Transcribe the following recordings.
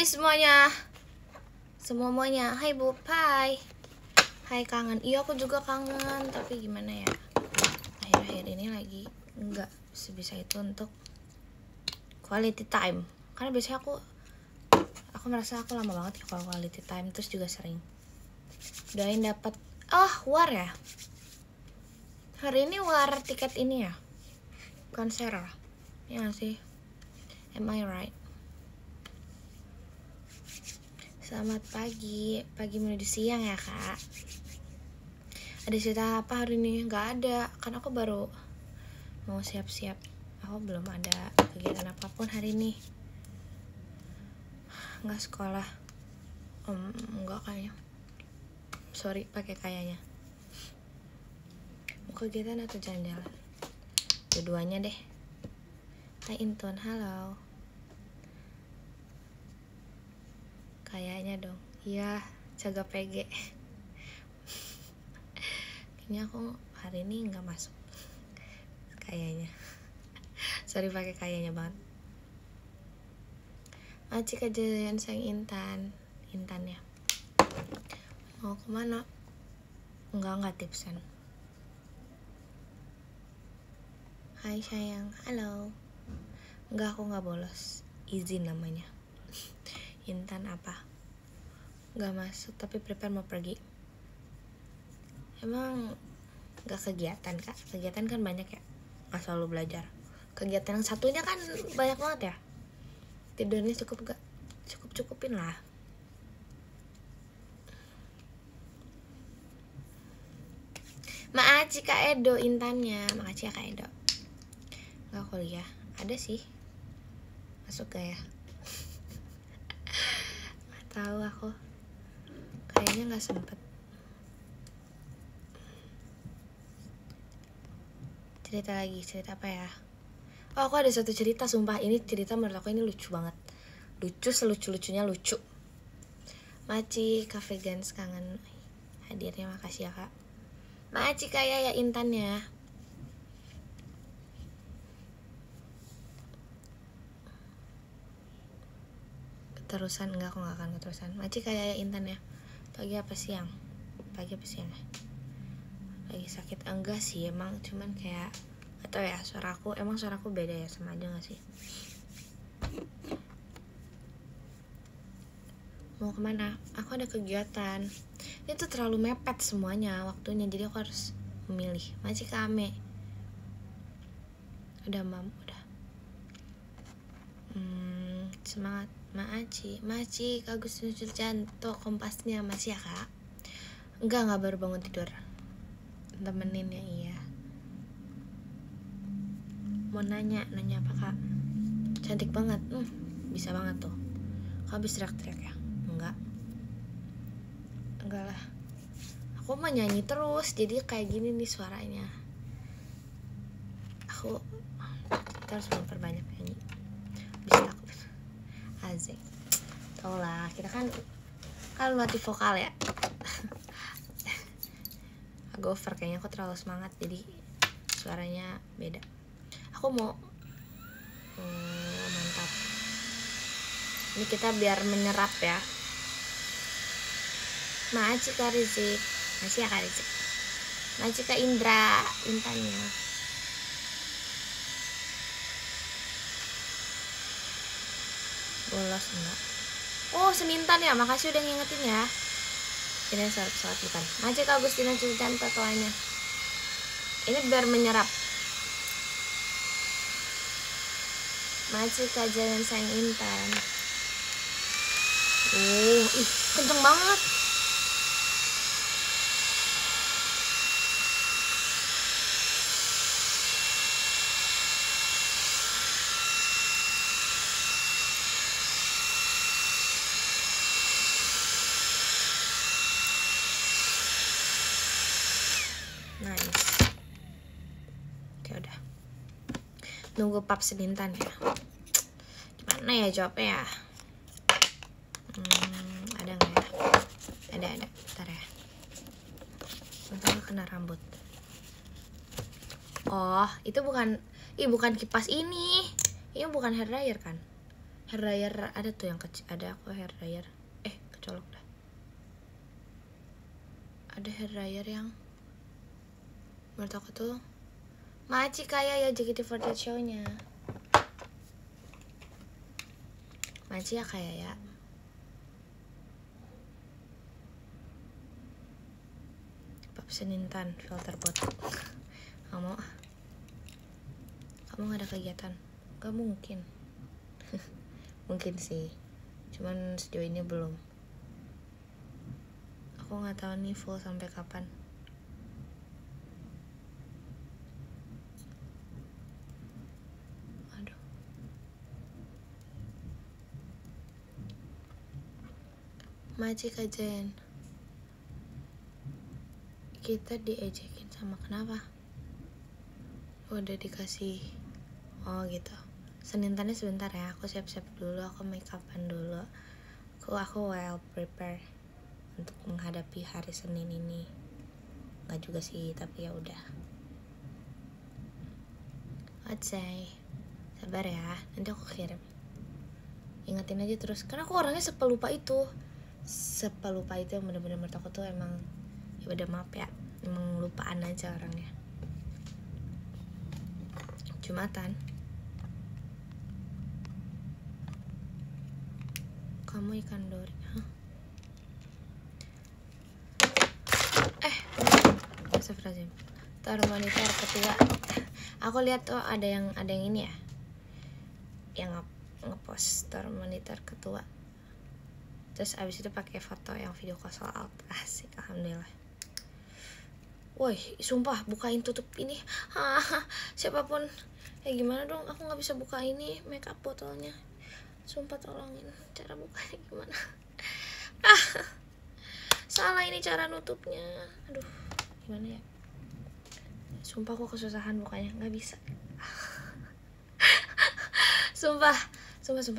Hai semuanya. Semuanya. Hai Bu, hai. Hai kangen. Iya aku juga kangen, tapi gimana ya? Akhir-akhir ini lagi nggak sebisa itu untuk quality time. Karena biasanya aku merasa aku lama banget ya kalau quality time, terus juga sering. Doain dapat war ya. Hari ini war tiket ini ya. Konser. Ya gak sih? Am I right? Selamat pagi menuju siang ya kak. Ada cerita apa hari ini? Gak ada, kan aku baru mau siap-siap. Aku belum ada kegiatan apapun hari ini. Gak sekolah. Enggak kayaknya. Sorry, pakai kayaknya. Mau kegiatan atau jalan-jalan? Dua-duanya deh. Hai Intun, halo. Kayaknya dong. Iya, jaga PG. Kayaknya aku hari ini nggak masuk. Kayaknya. Sorry pakai kayaknya banget. Aci kejadian sayang Intan ya. Mau kemana? Enggak tipsan. Hai sayang, halo. Enggak, aku nggak bolos. Izin namanya. Intan apa? Nggak masuk tapi prepare mau pergi. Emang nggak kegiatan kak? Kegiatan kan banyak ya. Nggak selalu belajar. Kegiatan yang satunya kan banyak banget ya. Tidurnya cukup gak? Cukupin lah. Makasih Kak Edo Intannya. Makasih ya Kak Edo. Gak kuliah. Ada sih. Masuk gak ya? Gak tahu aku. Kayaknya gak sempet. Cerita lagi. Cerita apa ya? Oh aku ada satu cerita. Sumpah ini cerita menurut aku ini lucu banget. Lucu selucu-lucunya lucu. Maci Cafe Gans kangen hadirnya. Makasih ya Kak. Maci kayak ya Intannya. Keterusan enggak, aku gak akan keterusan. Maci kayak ya Intan ya. Pagi apa siang? Pagi apa siang ya? Lagi sakit enggak sih, emang cuman kayak gak tau ya, suaraku beda ya, sama aja gak sih? Mau kemana? Aku ada kegiatan. Ini tuh terlalu mepet semuanya waktunya, jadi aku harus memilih. Masih kame. Udah mam, udah. Semangat Maci Agus Nurjanto Kompasnya masih ya kak? Enggak baru bangun tidur. Temenin ya iya. Mau nanya apa kak? Cantik banget, bisa banget tuh. Kak habis teriak-teriak ya? Enggak lah. Aku mah nyanyi terus, jadi kayak gini nih suaranya. Kita harus memperbanyak nyanyi. Bisa takut. Azek. Tau lah, kita kan latih vokal ya. Agak over kayaknya, aku terlalu semangat jadi suaranya beda. Aku mau mantap. Ini kita biar menyerap ya. Makasih Kak Rizik. Masih ya Kak Rizik. Makasih Kak Indra Intannya. Bolos enggak? Oh Senintan ya, makasih udah ngingetin ya. Ini pesawat bukan. Makasih Kak Agustina Cinta toanya. Ini biar menyerap. Makasih Kak Jalan Sayang Intan. Kenceng banget. Nice. Oke udah. Nunggu pap Senintan ya. Gimana ya jawabnya ya? Ada nggak ya? Ada. Bentar ya. Bentar kena rambut. Oh, itu bukan kipas ini. Ini bukan hair dryer kan? Hair dryer ada tuh yang kecil, ada aku hair dryer. Kecolok dah. Ada hair dryer yang menurut aku tuh maci kayak ya JKT48 show-nya. Maci ya kayak ya. Senintan filter bot. Gak mau ah. Kamu gak ada kegiatan? Gak mungkin. Mungkin sih, cuman sejauh ini belum. Aku gak tahu nih full sampai kapan. Aduh. Maci kajen. Kita diejekin sama kenapa? Udah dikasih. Oh gitu. Senintannya sebentar ya. Aku siap-siap dulu. Aku make upan dulu. Aku well prepare untuk menghadapi hari Senin ini. Nggak juga sih, tapi ya udah. Let's say sabar ya. Nanti aku kirim. Ingatin aja terus. Karena aku orangnya sepelupa itu. Sepelupa itu yang bener-bener menurut aku tuh emang ya udah maaf ya, emang lupaan aja orangnya. Jumatan. Kamu ikan dori. Astagfirullahaladzim. Monitor ketua. Aku lihat tuh ada yang ini ya, yang ngepost monitor ketua. Terus abis itu pakai foto yang video call soal alt. Asik, alhamdulillah. Woi, sumpah bukain tutup ini. Siapapun, gimana dong? Aku nggak bisa buka ini makeup botolnya. Sumpah tolongin, cara bukanya gimana? Salah ini cara nutupnya. Aduh, gimana ya? Sumpah aku kesusahan bukanya, nggak bisa. Sumpah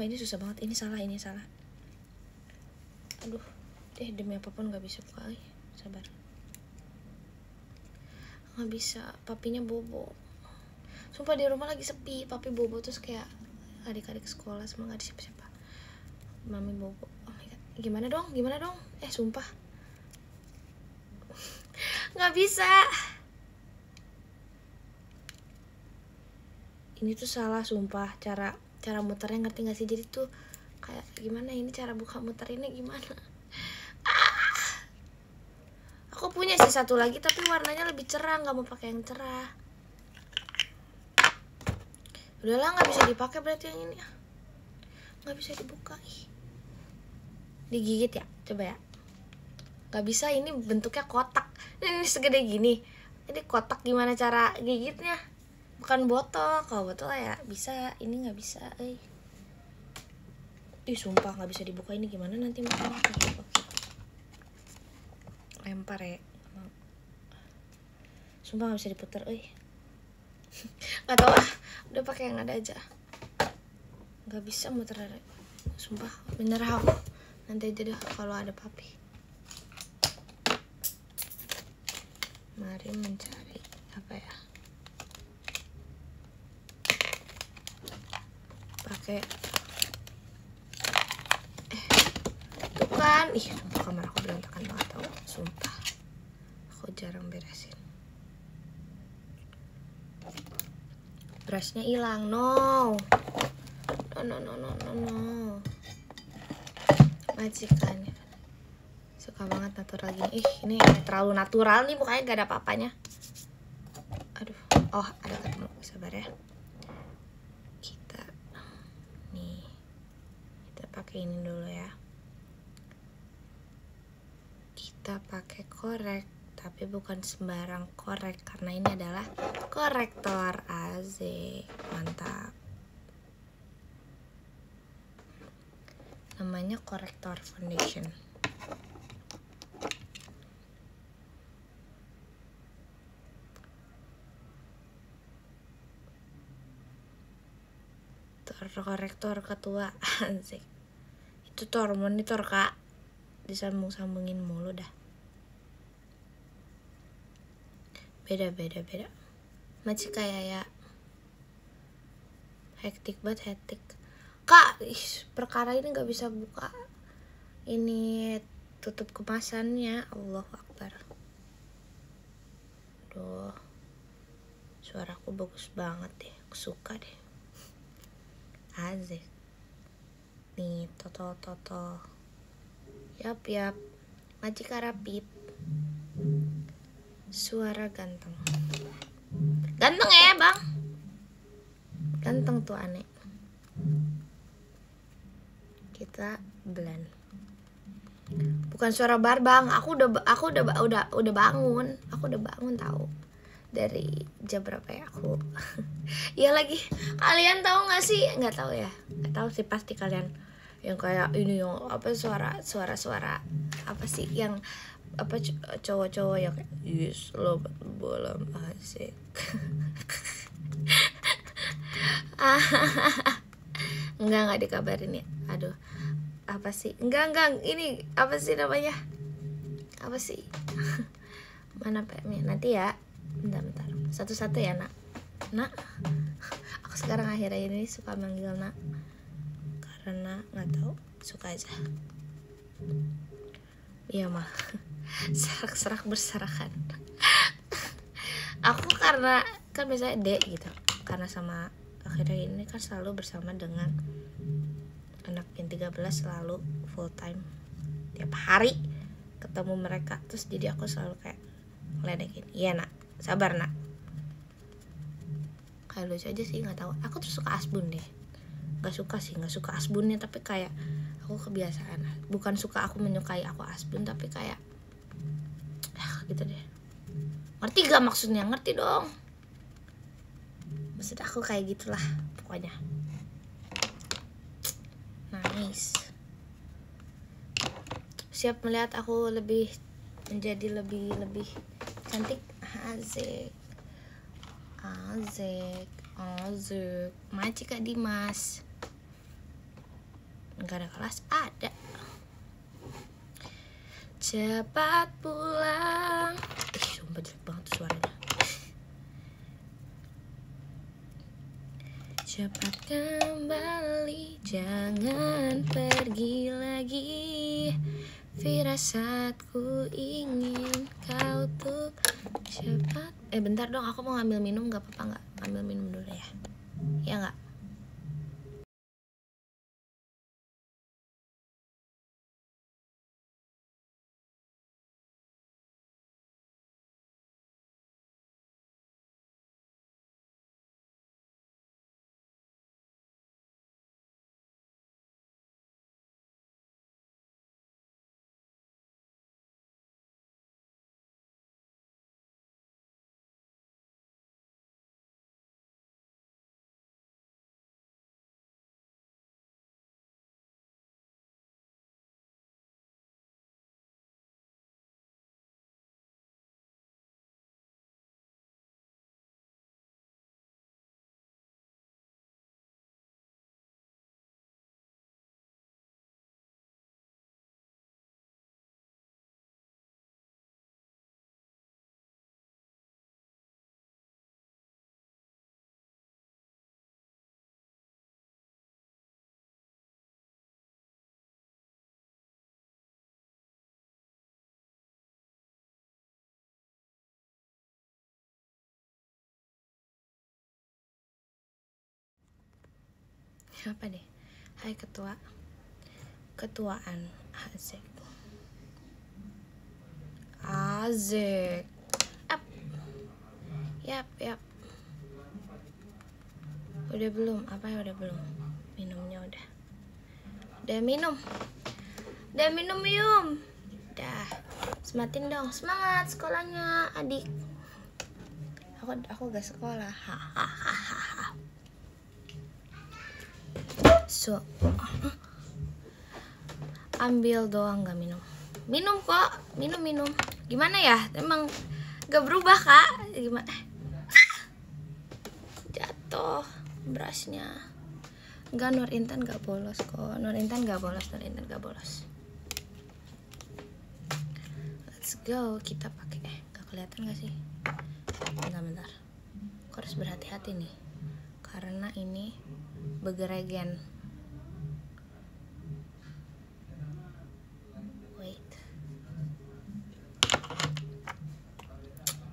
ini susah banget. Ini salah. Aduh, demi apapun nggak bisa buka. Sabar. Nggak bisa, papinya bobo. Sumpah di rumah lagi sepi, papi bobo, terus kayak adik-adik sekolah semua nggak ada siapa-siapa. Mami bobo. Oh my god, gimana dong? Sumpah nggak bisa. Ini tuh salah sumpah, cara muternya, ngerti nggak sih? Jadi tuh kayak gimana ini cara buka muter ini gimana? Aku punya sih satu lagi tapi warnanya lebih cerah, nggak mau pakai yang cerah. Udahlah, nggak bisa dipakai berarti yang ini. Nggak bisa dibuka. Digigit ya, coba ya. Nggak bisa, ini bentuknya kotak. Ini segede gini. Ini kotak, gimana cara gigitnya? Bukan botol. Kalau botol ya bisa, ini nggak bisa. Sumpah nggak bisa dibuka. Ini gimana nanti makanya? Lempar ya. Sumpah nggak bisa diputar. Nggak tahu ah, udah pakai yang ada aja. Nggak bisa muter. Sumpah menyerah aku. Nanti aja deh kalau ada papi. Mari mencari apa ya? Pakai tuh kan. Sumpah kamar aku berantakan banget tau. Sumpah aku jarang beresin. Brushnya hilang. No. Majikannya suka banget natural gini. Ini terlalu natural nih, mukanya gak ada apa-apanya. Aduh. Oh, ada ketemu. Sabar ya. Kita pakai ini dulu ya. Kita pakai korek, tapi bukan sembarang korek karena ini adalah korektor AZ. Mantap. Namanya korektor foundation. Korektor ketua. Asik. Itu monitor kak, disambung-sambungin mulu dah. Beda masih kayak ya hektik. buka. Perkara ini nggak bisa buka. Ini tutup kemasannya. Allahu Akbar. Duh, suaraku bagus banget deh. Aku suka deh. Asik. Nih, toto. Yap. Majika Rapip. Suara ganteng. Ganteng ya, Bang? Ganteng tuh aneh. Kita blend. Bukan suara bar, Bang. Aku udah bangun. Aku udah bangun tahu. Dari jam berapa ya aku? Ya lagi. Kalian tahu nggak sih? Nggak tahu ya. Nggak tahu sih, pasti kalian yang kayak ini yang apa suara apa sih yang apa cowok-cowok yang kayak yes lo bolam asik. Enggak dikabarin ya. Aduh. Apa sih? Enggak. Ini apa sih namanya? Apa sih? Mana PM-nya? Nanti ya. Bentar. Satu-satu ya, Nak. Aku sekarang akhir-akhir ini suka manggil Nak. Karena nggak tahu, suka aja. Iya mah. Serak-serak berserakan. Aku karena kan biasanya Dek gitu. Karena sama akhirnya ini kan selalu bersama dengan anak yang 13, selalu full time tiap hari ketemu mereka, terus jadi aku selalu kayak ngeledekin. Iya Nak, sabar Nak. Kayak lucu aja sih, nggak tahu. Aku tuh suka Asbun deh. Nggak suka Asbunnya, tapi kayak aku kebiasaan. Bukan suka aku menyukai aku Asbun, tapi kayak gitu deh. Ngerti gak maksudnya? Ngerti dong. Maksud aku kayak gitulah pokoknya. Nice. Siap melihat aku menjadi lebih cantik. Asik. Maci Kak Dimas. Enggak ada kelas? Ada. Cepat pulang. Sumpah jelek banget tuh suaranya. Cepat kembali, jangan pergi lagi. Firasatku ingin kau tuh cepat. Bentar dong, aku mau ngambil minum, gak apa-apa gak? Ngambil minum dulu ya. Ya gak? Apa deh? Hai ketuaan. Asik. Yap. Udah belum? Apa ya udah belum? Minumnya udah minum. Yum. Dah. Sematin dong. Semangat sekolahnya, adik. Aku gak sekolah. Hahaha. So, ambil doang gak minum. Minum kok, minum. Gimana ya? Emang gak berubah Kak? Gimana? Jatuh berasnya. Enggak, Nur Intan gak bolos kok. Nur Intan gak bolos. Let's go, kita pakai. Gak kelihatan gak sih? Bentar. Aku harus berhati-hati nih. Karena ini begeregen.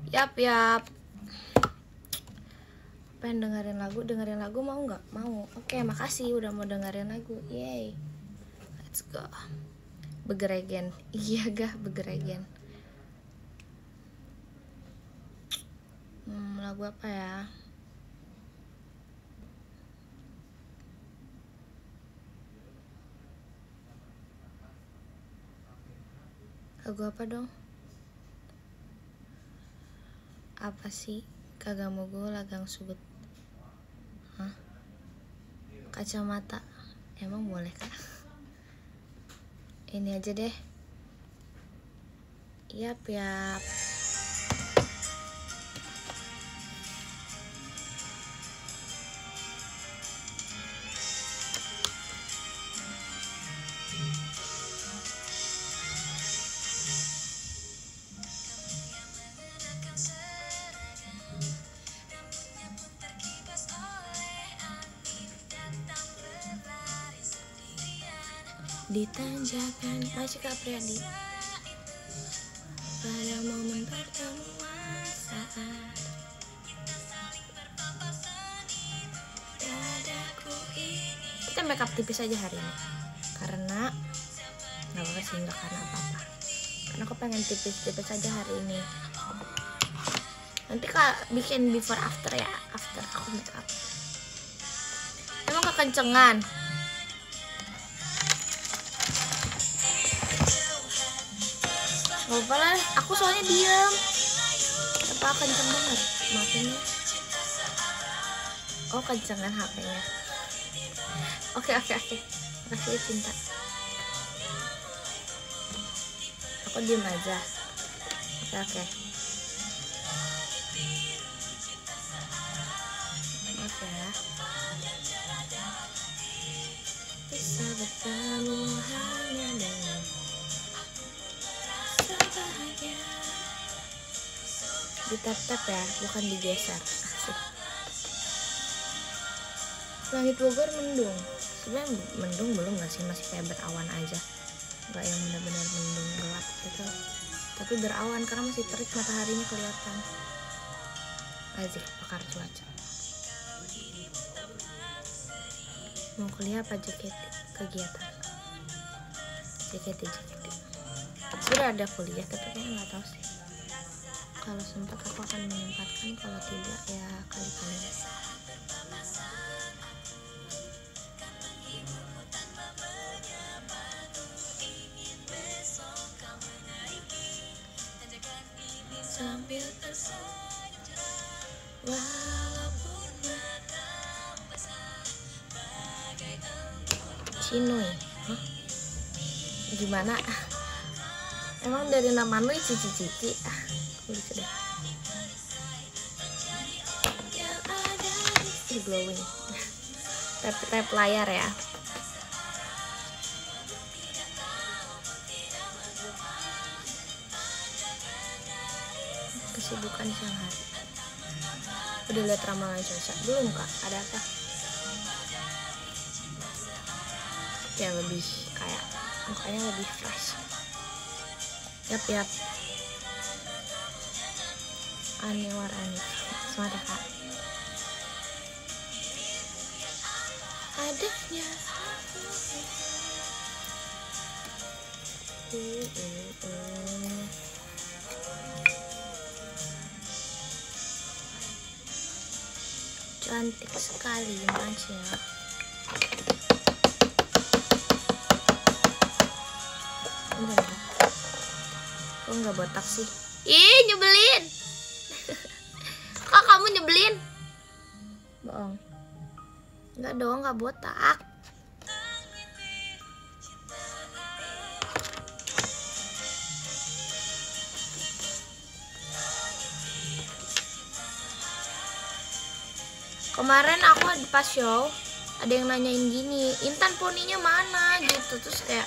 Yap. Pengen dengerin lagu mau nggak? Mau. Oke, makasih udah mau dengerin lagu. Yay. Let's go. Begeregen. Iya gak begeregen. Lagu apa ya? Lagu apa dong? Apa sih? Kagak mau gue lagang sugut. Hah? Kacamata. Emang boleh kah? Ini aja deh. Yap. Di tanjakan masih Kak Priadi. Pada momen pertemuan saat dadaku ini. Kita makeup tipis aja hari ini karena nggak apa-apa sih, nggak karena apa-apa, karena aku pengen tipis-tipis aja hari ini. Nanti Kak bikin before after ya, after aku makeup. Emang kekencengan? Gak apa lah, aku soalnya diem. Apa kenceng banget, maafin ya. Oh kencengan HP-nya. Oke. Makasih ya cinta. Aku diem aja. Oke. Maaf ya. Bisa bertemu hanya dengan bahagia. Ditap-tap ya, bukan digeser. Asik. Langit Bogor mendung. Sebenarnya mendung belum nggak sih, masih kayak berawan aja. Nggak yang benar-benar mendung gelap gitu. Tapi berawan karena masih terik, mataharinya kelihatan. Asik, pakar cuaca. Mau kuliah apa JKT? Kegiatan JKT. Sudah ada kuliah tapi kayaknya nggak tahu sih. Kalau sempat aku akan menyempatkan, kalau tidak ya kali-kali. Sambil Cinoy, hah? Gimana? Emang dari nama lu Cici? Lucu deh. Glowing. Tap layar ya. Kesibukan siang hari. Udah lihat ramalan cuaca? Belum Kak. Ada apa? Ya lebih kayak mukanya lebih fresh. Yap. Anwar Anif. Semangat ya Kak. Adanya cantik sekali Mancia. Kok nggak botak sih? Ih nyebelin. Kok kamu nyebelin? Bohong. Enggak dong, nggak botak. Kemarin aku pas show ada yang nanyain gini, Intan poninya mana gitu, terus kayak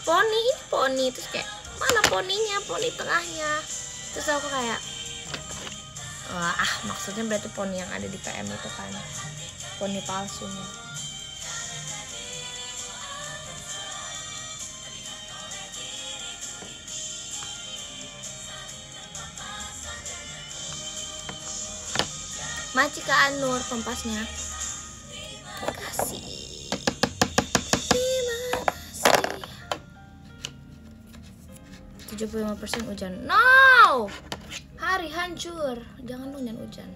poni, ini poni, terus kayak mana poninya, poni tengahnya, terus aku kayak maksudnya berarti poni yang ada di PM itu kan poni palsunya. Macika Anur kompasnya. Kasih. Terima kasih. 75% hujan. No! Hari hancur. Jangan dong hujan.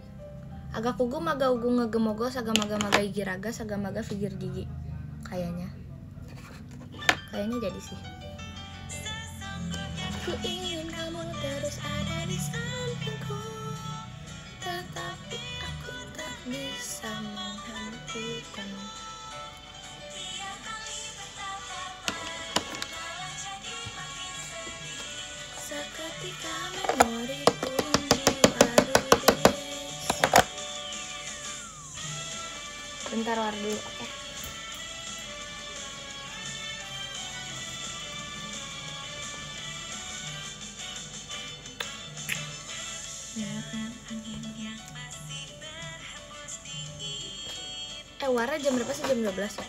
Agak kugu maga ugu ngegemogo sagamaga maga igiraga sagamaga figir gigi. Kayaknya jadi sih. Ku ingin kamu terus ada di sampingku, tetapi aku tak bisa menghentikanmu. Seketika memori pun jiwaris. Bentar war dulu, oke. Warna jam berapa sih? Jam 12 ya?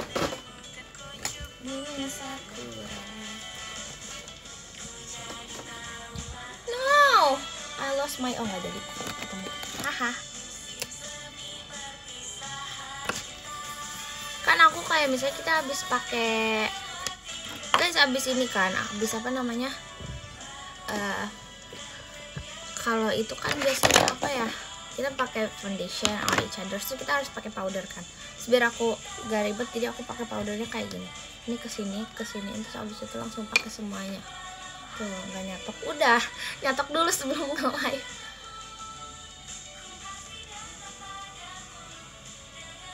No, I lost my, nggak jadi ketemu. Haha. Kan aku kayak misalnya kita habis pakai, guys, habis ini kan, habis apa namanya? Kalau itu kan biasanya apa ya? Kita pakai foundation on each other, so kita harus pakai powder kan. Biar aku gak ribet, jadi aku pakai powdernya kayak gini. Ini kesini, terus abis itu langsung pakai semuanya. Tuh, nggak nyatok. Udah, nyatok dulu sebelum nge-live.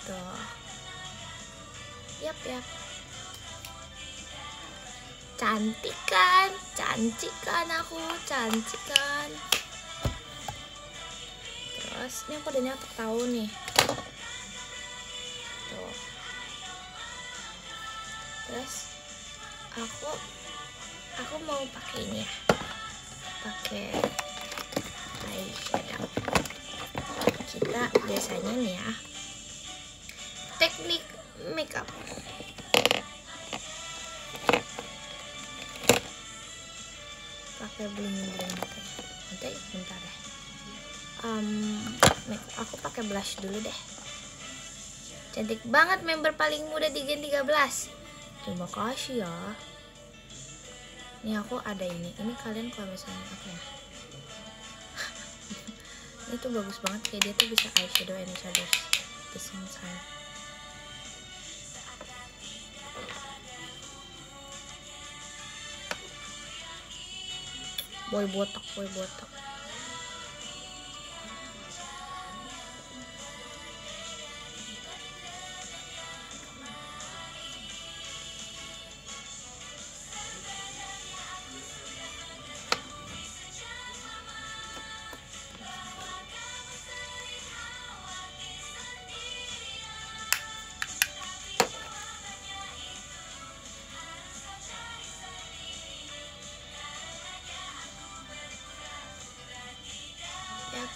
Tuh. Yap. Cantik kan aku, cantik kan. Terus ini aku udah nyatok tahu nih. Tuh. Terus aku mau pakai ini ya, pakai eyeshadow. Kita biasanya nih ya, teknik makeup. Pakai bling nanti bentar ya. Aku pakai blush dulu deh. Cantik banget, member paling muda di Gen 13. Terima kasih ya. Ini aku ada ini kalian kalau misalnya apa ya, ini tuh bagus banget, kayak dia tuh bisa eyeshadow and shadows the same time. Boy botak.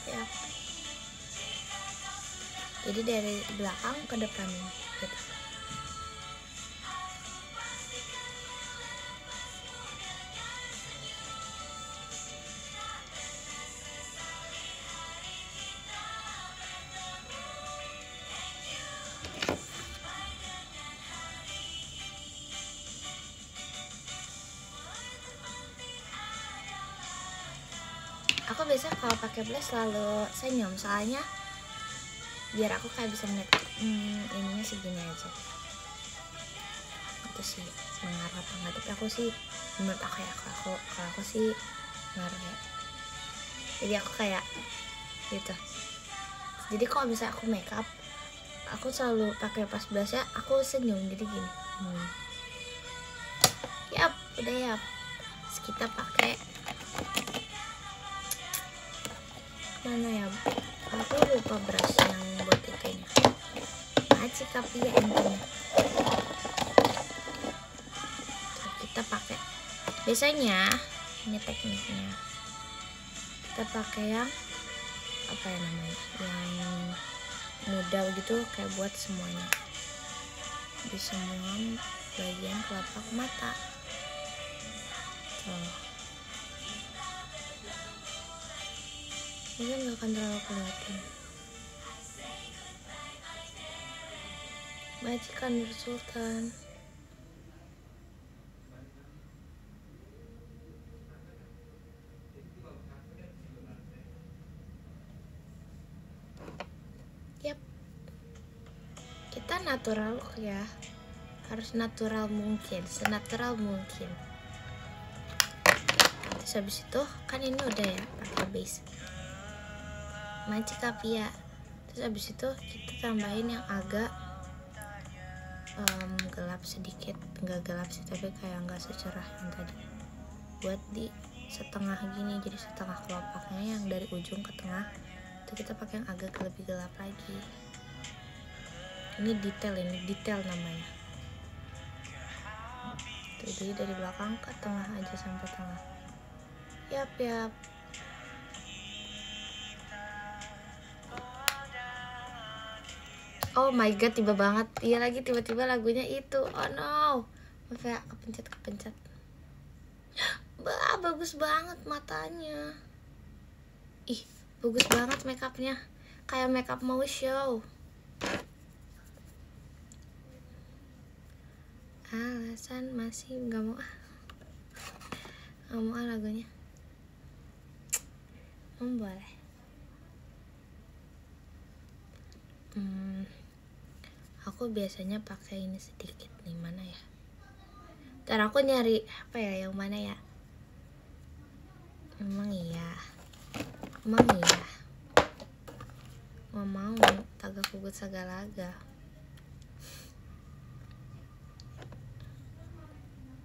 Yap. Jadi dari belakang ke depan gitu. Aku biasa kalau pakai blush selalu senyum, soalnya biar aku kayak bisa ngeliat ininya segini aja. Itu sih mengarah apa enggak, tapi aku sih menurut aku ya, kalau aku sih ngaruh ya. Jadi aku kayak gitu. Jadi kalau misalnya aku makeup, aku selalu pakai pas blushnya aku senyum, jadi gini. Yap, udah yap. Terus kita pakai mana ya, aku lupa brush yang buat itunya. Macika ya intinya. Kita pakai, biasanya ini tekniknya, kita pakai yang apa ya namanya, yang mudah gitu, kayak buat semuanya di semua bagian kelopak mata. Tuh. Mungkin gak akan terlalu kelihatan. Majikan Nur Sultan. Yap, kita natural ya, harus natural mungkin, senatural mungkin. Terus habis itu kan ini udah ya pakai base Magicapia. Terus habis itu kita tambahin yang agak gelap sedikit, nggak gelap sih tapi kayak nggak secerah yang tadi, buat di setengah gini, jadi setengah kelopaknya yang dari ujung ke tengah itu kita pakai yang agak lebih gelap lagi. Ini detail namanya tuh, jadi dari belakang ke tengah aja sampai tengah. Yap. Oh my god, tiba banget. Iya lagi, tiba-tiba lagunya itu. Oh no, maaf ya, kepencet. Bah, bagus banget matanya. Ih, bagus banget makeupnya, kayak makeup mau show. Alasan masih nggak mau lagunya. Boleh. Aku biasanya pakai ini sedikit nih, mana ya? Ntar aku nyari apa ya, yang mana ya? Emang iya. Nggak mau, tagak kugut sagalaga.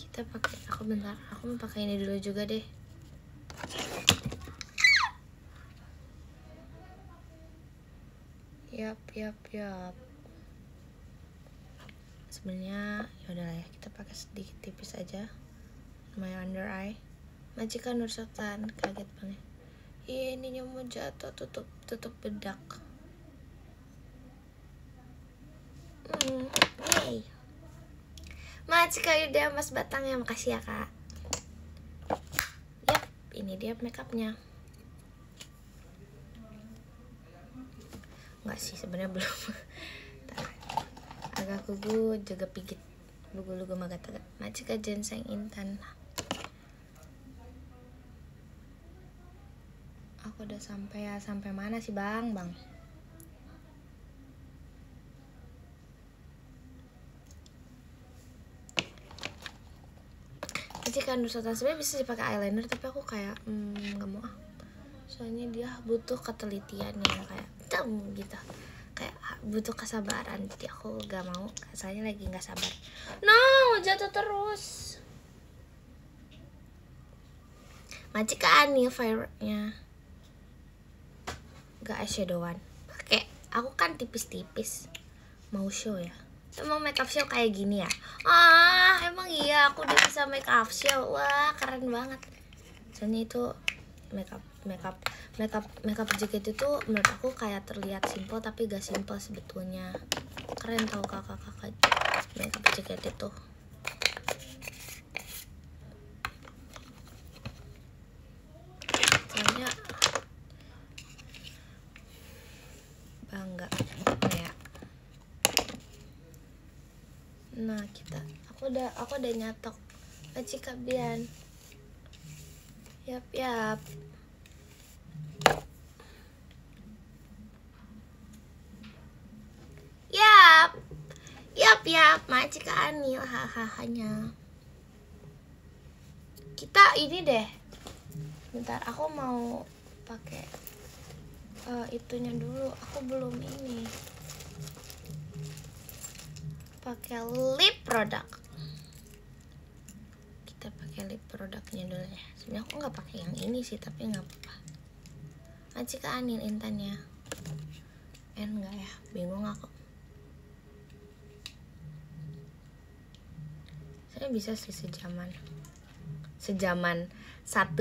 Kita pakai, aku mau pakai ini dulu juga deh. Yap. Sebenarnya ya udahlah ya, kita pakai sedikit tipis aja. My under eye. Majikan Nur Sultan, kaget banget. Iya, ininya mau jatuh, tutup bedak. Yay. Majikan udah mas batangnya, makasih ya kak. Yap, ini dia makeupnya. Enggak sih, sebenarnya belum. Agak kugu juga pigit lugu magataga. Majika ginseng intan. Aku udah sampai mana sih bang? Majikan Nur Sultan sebenarnya bisa dipakai eyeliner, tapi aku kayak nggak mau soalnya dia butuh ketelitian yang kayak gitu, kayak butuh kesabaran, jadi aku gak mau, soalnya lagi nggak sabar. No, jatuh terus. Majikan nih favorite-nya, gak eyeshadowan, pakai aku kan tipis mau show ya. Emang makeup show kayak gini ya? Emang iya aku udah bisa makeup show. Wah, keren banget. Soalnya itu makeup jaket itu menurut aku kayak terlihat simple tapi gak simple sebetulnya. Keren tau kakak-kakak makeup jaket itu. Soalnya bangga ya. Nah, aku udah nyatok Magicapia. Yap. Majikan nih, hahahanya. Kita ini deh. Bentar, aku mau pakai itunya dulu. Aku belum ini. Pakai lip produk. Kita pakai lip produknya dulu ya. Sebenarnya aku nggak pakai yang ini sih, tapi nggak apa-apa. Majikan intannya. Enggak ya, bingung aku. Saya bisa sih sejaman 1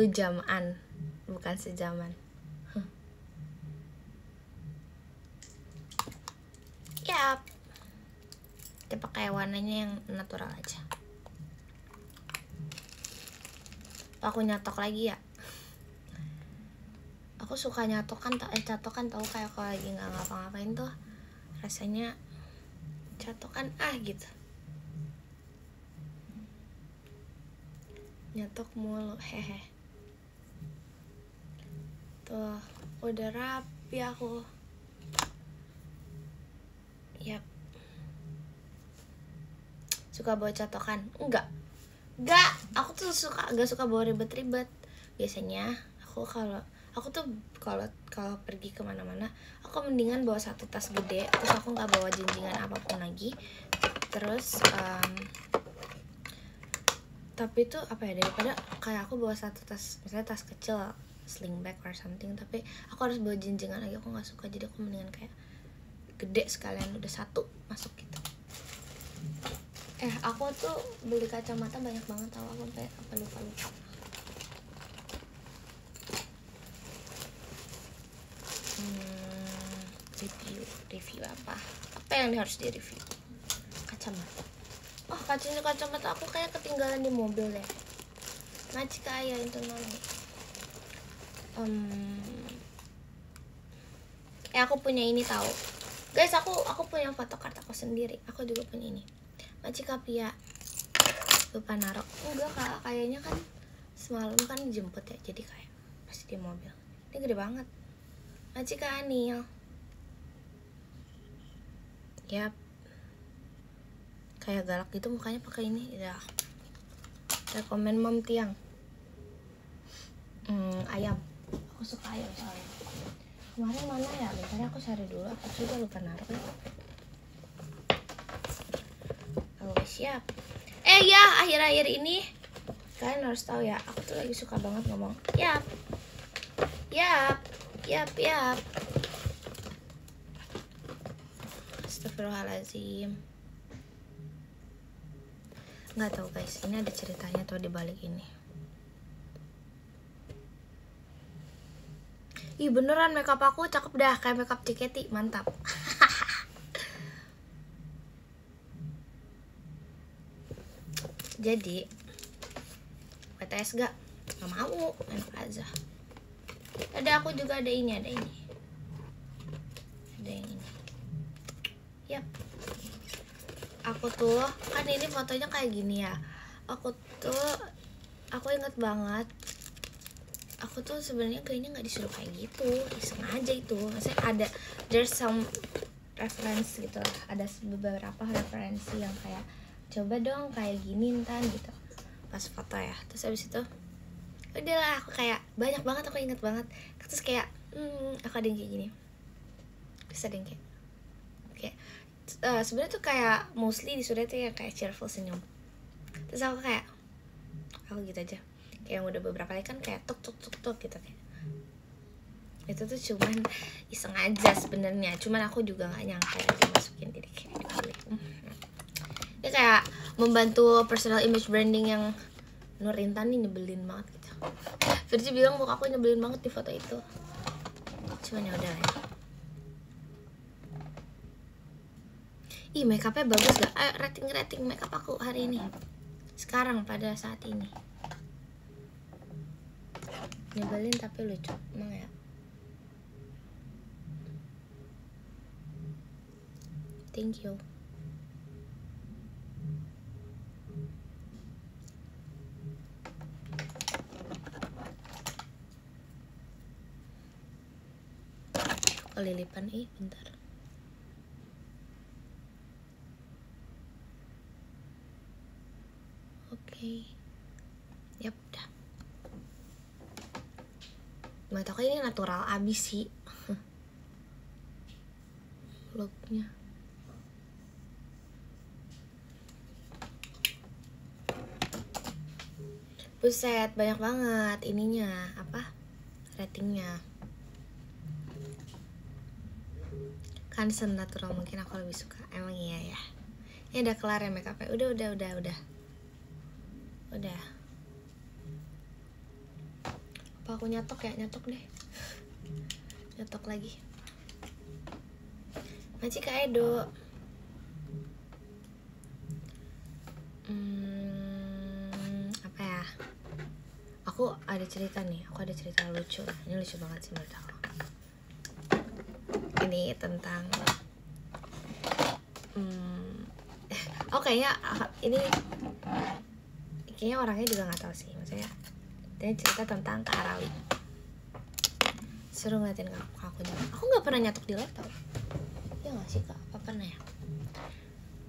jaman, bukan sejaman. Yap. Kita pakai warnanya yang natural aja. Aku nyatok lagi ya. Aku suka catokan tahu, kayak kalau lagi nggak ngapa-ngapain tuh rasanya catokan gitu. Nyatok mulu, hehe. Tuh, udah rapi aku. Yap. Suka bawa catokan? Enggak, aku tuh agak suka bawa ribet-ribet. Biasanya aku kalau pergi kemana-mana, aku mendingan bawa satu tas gede, terus aku nggak bawa jinjingan apapun lagi. Terus tapi itu apa ya, daripada kayak aku bawa satu tas, misalnya tas kecil, sling bag or something, tapi aku harus bawa jinjingan lagi, aku nggak suka. Jadi aku mendingan kayak gede sekalian, udah satu masuk gitu. Aku tuh beli kacamata banyak banget, tau aku sampai lupa. Review apa yang harus di review? Kacamata. Kacamata aku kayak ketinggalan di mobil deh. Ngaci kaya itu noni. Aku punya ini tahu. Guys, aku punya photocard aku sendiri. Aku juga punya ini. Macika Pia. Lupa naruh. Enggak, kayaknya kan semalam kan dijemput ya. Jadi kayak pasti di mobil. Ini gede banget. Macika Anil. Yap. Kayak galak gitu mukanya pakai ini. Ya. Rekomen Mom Tiang. Ayam. Aku suka ayam soalnya. Kemarin mana ya? Bentar aku cari dulu. Aku juga lupa naruh ya. Oke, siap. Ya, akhir-akhir ini kalian harus tahu ya, aku tuh lagi suka banget ngomong yap. Astagfirullahaladzim. Nggak tahu guys, ini ada ceritanya tuh di balik ini. Ih, beneran makeup aku cakep dah, kayak makeup Ciketi, mantap. Jadi PTS gak mau, enak aja. Ada aku juga ada ini. Ada yang ini. Yap. Aku tuh kan ini fotonya kayak gini ya. Aku inget banget. Aku tuh sebenarnya kayaknya nggak disuruh kayak gitu, iseng aja itu. Maksudnya there's some reference gitu. Ada beberapa referensi yang kayak coba dong kayak gini Intan gitu pas foto ya. Terus abis itu udahlah, aku kayak banyak banget, aku inget banget. Terus kayak aku ada yang kayak gini, bisa ada yang kayak sebenarnya tuh kayak mostly disuruh tuh ya kayak cheerful senyum. Terus aku gitu aja, kayak yang udah beberapa kali kan kayak tuk gitu kayak. Itu tuh cuman iseng aja sebenarnya, cuman aku juga nggak nyangka ya dimasukin, jadi kayak dibalik. Dia kayak membantu personal image branding yang Nur Intan nih nyebelin banget gitu. Virgi bilang muka aku nyebelin banget di foto itu. Cuman ya udah lah ya. Ih, makeupnya bagus gak? Ayo rating makeup aku hari ini. Sekarang pada saat ini. Nyebelin tapi lucu, emang ya. Thank you. Kelilipan bentar. Oke. Yap, udah. Gak tau, ini natural abis sih looknya. Buset, banyak banget ininya, ratingnya. Kan senatural mungkin aku lebih suka. Emang iya ya. Ini udah kelar ya makeupnya. Udah. Apa aku nyatok ya? Nyatok deh. Nyatok lagi. Maci Kak Edo. Apa ya? Aku ada cerita lucu. Ini lucu banget sih menurut aku. Ini tentang Oh kayaknya ini kayaknya orangnya juga nggak tahu sih, maksudnya dia cerita tentang Kak Arali. Seru ngeliatin kakunya. Aku nggak pernah nyatuk di laptop. Ya nggak sih Kak? Apa pernah ya?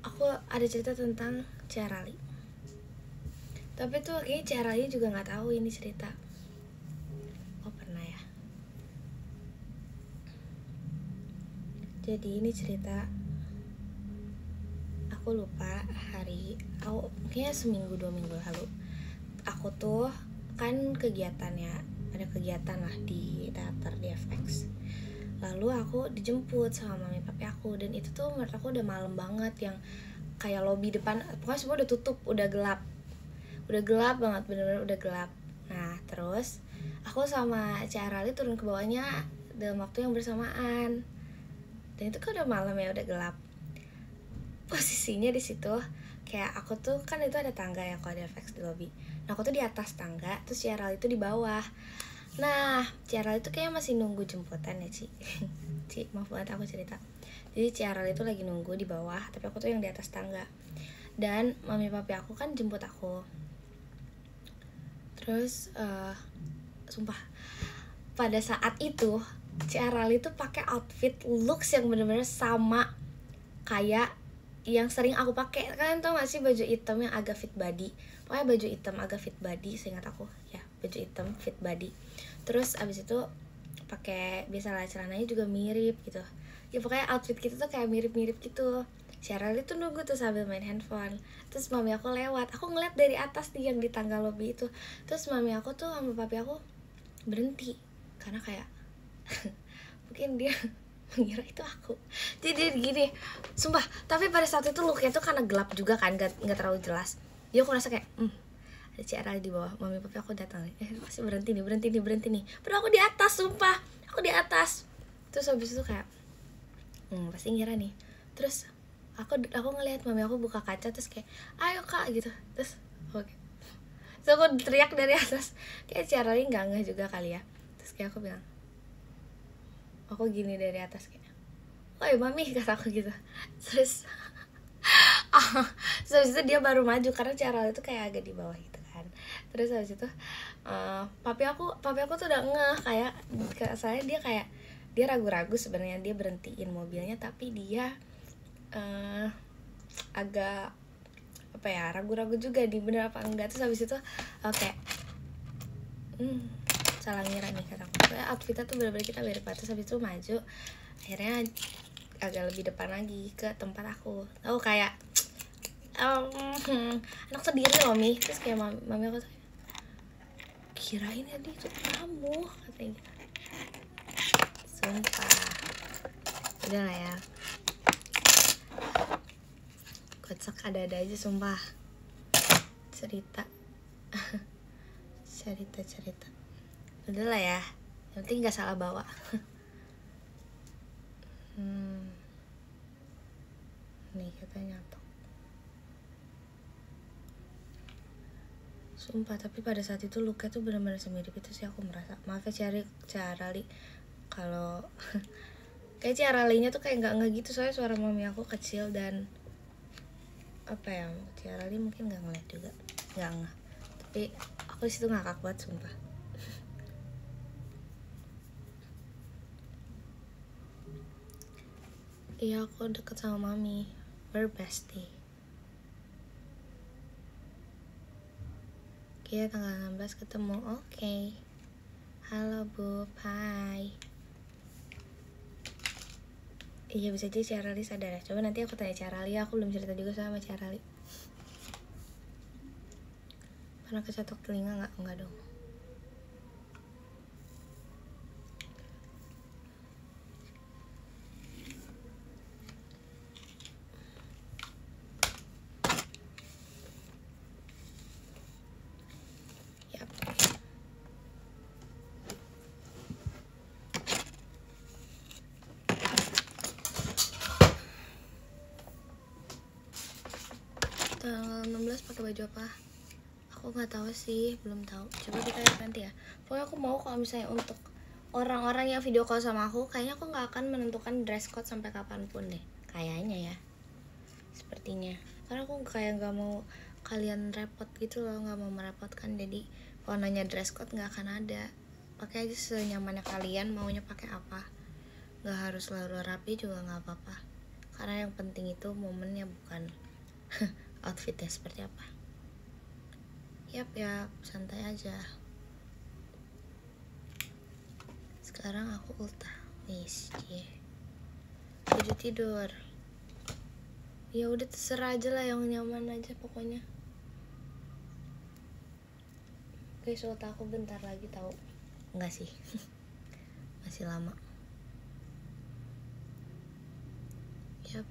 Aku ada cerita tentang Cak Arali. Tapi tuh kayaknya Cak Arali juga nggak tahu ini cerita. Oh pernah ya. Jadi ini cerita. Aku lupa hari. Aku kayaknya seminggu 2 minggu lalu. Aku tuh kan kegiatannya, ada kegiatan lah di teater di FX. Lalu aku dijemput sama mami papi aku, dan itu tuh menurut aku udah malam banget, yang kayak lobi depan pokoknya semua udah tutup, udah gelap banget, bener-bener udah gelap. Nah terus aku sama Cak Arali turun ke bawahnya dalam waktu yang bersamaan, dan itu kan udah malam ya, udah gelap. Posisinya di situ kayak aku tuh kan itu ada tangga ya kalau di FX di lobi. Nah aku tuh di atas tangga, terus Cak Arali itu di bawah. Nah Cak Arali itu kayaknya masih nunggu jemputan ya Ci. Ci maaf banget aku cerita. Jadi Cak Arali itu lagi nunggu di bawah, tapi aku tuh yang di atas tangga. Dan mami papi aku kan jemput aku. Terus sumpah pada saat itu Cak Arali tuh pakai outfit looks yang bener-bener sama kayak yang sering aku pakai. Kalian tau gak sih baju hitam yang agak fit body? Pokoknya baju hitam agak fit body, seingat aku ya, baju hitam fit body. Terus abis itu pakai biasalah celananya juga mirip gitu. Ya pokoknya outfit kita tuh kayak mirip-mirip gitu. Cheryl itu nunggu tuh sambil main handphone. Terus mami aku lewat, aku ngeliat dari atas nih yang di tangga lobby itu. Terus mami aku tuh sama papi aku berhenti karena kayak mungkin dia mengira itu aku. Jadi gini, sumpah. Tapi pada saat itu looknya tuh karena gelap juga kan, gak terlalu jelas. Jadi aku ngerasa kayak ada Cak Arali di bawah. Mami papi aku datang nih, pasti berhenti nih. Padahal aku di atas, sumpah. Aku di atas. Terus habis itu kayak pasti ngira nih. Terus aku ngelihat mami aku buka kaca, terus kayak ayo Kak gitu. Terus oke. Terus aku teriak dari atas. Kayak Cak Arali nggak juga kali ya. Terus kayak aku bilang, aku gini dari atas kayak, "Woi mami," kata aku gitu. Terus habis itu dia baru maju karena Cak Arali itu kayak agak di bawah gitu kan. Terus habis itu papi aku tuh udah ngeh, kayak saya dia ragu-ragu sebenarnya, dia berhentiin mobilnya, tapi dia agak apa ya, ragu-ragu juga di bener apa enggak. Terus habis itu oke, salah ngira nih kata aku. Kayak outfitnya tuh bener-bener kita mirip. Terus habis itu maju, akhirnya agak lebih depan lagi ke tempat aku. Oh kayak anak sendiri loh Mi. Terus kayak mami aku tuh kirain ya itu kamu, katanya gitu. Sumpah udah lah ya, kocak ada aja sumpah. Cerita udah lah ya, yang penting gak salah bawa. Nih katanya nyatu. Sumpah, tapi pada saat itu looknya tuh benar-benar semirip itu sih aku merasa. Maaf ya Cak Arali kalau kayak Cak Aralinya tuh kayak nggak gitu, soalnya suara mami aku kecil dan apa ya, Cak Arali mungkin nggak ngeliat juga, nggak. Tapi aku disitu ngakak banget sumpah. Iya aku deket sama mami, we're bestie. Oke, tanggal 16 ketemu. Oke. Halo Bu, hai. Iya bisa jadi Cak Arali sadar ya. Coba nanti aku tanya Cak Arali, aku belum cerita juga sama Cak Arali. Pernah kecotok telinga nggak? Enggak dong. Tanggal 16 pakai baju apa? Aku nggak tahu sih, belum tahu. Coba kita lihat nanti ya. Pokoknya aku mau kalau misalnya untuk orang-orang yang video call sama aku, kayaknya aku nggak akan menentukan dress code sampai kapanpun deh, kayaknya ya. sepertinya, karena aku kayak nggak mau kalian repot gitu loh, nggak mau merepotkan. Jadi kalau nanya dress code nggak akan ada, pakai aja senyamannya kalian, maunya pakai apa, nggak harus selalu rapi juga nggak apa-apa, karena yang penting itu momennya, bukan outfitnya seperti apa. Yap, santai aja. Sekarang aku ultah nih, tidur. Ya udah terserah aja lah, yang nyaman aja pokoknya. Guys, ultah aku bentar lagi tahu. Enggak sih. Masih lama. Yap.